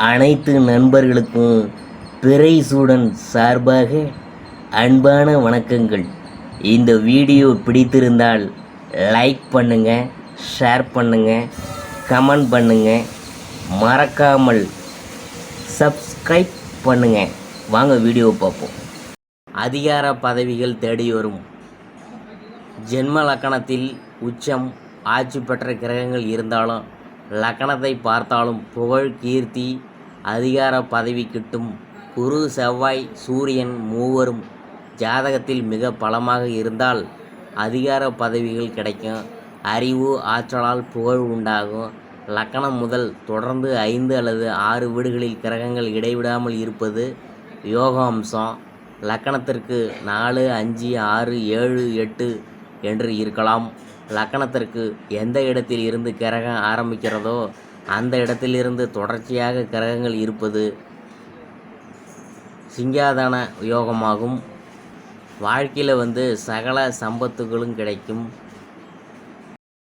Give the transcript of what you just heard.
அனைத்து நண்பர்களுக்கும் பிறைசூடன் சார்பாக அன்பான வணக்கங்கள். இந்த வீடியோ பிடித்திருந்தால் லைக் பண்ணுங்கள், ஷேர் பண்ணுங்கள், கமெண்ட் பண்ணுங்கள், மறக்காமல் சப்ஸ்கிரைப் பண்ணுங்கள். வாங்க வீடியோ பார்ப்போம். அதிகார பதவிகள் தேடி வரும். ஜென்ம லக்கணத்தில் உச்சம் ஆட்சி பெற்ற கிரகங்கள் இருந்தாலும் லக்கணத்தை பார்த்தாலும் புகழ், கீர்த்தி, அதிகார பதவி கிட்டும். குரு, செவ்வாய், சூரியன் மூவரும் ஜாதகத்தில் மிக பலமாக இருந்தால் அதிகார பதவிகள் கிடைக்கும். அறிவு, ஆற்றலால் புகழ் உண்டாகும். லக்கணம் முதல் தொடர்ந்து 5 அல்லது 6 வீடுகளில் கிரகங்கள் இடைவிடாமல் இருப்பது யோக அம்சம். லக்கணத்திற்கு 4, 5, 6, 7, 8 என்று இருக்கலாம். லக்கணத்திற்கு எந்த இடத்தில் இருந்து கிரகம் ஆரம்பிக்கிறதோ அந்த இடத்திலிருந்து தொடர்ச்சியாக கிரகங்கள் இருப்பது சிங்காதன யோகமாகும். வாழ்க்கையில் சகல சம்பத்துகளும் கிடைக்கும்.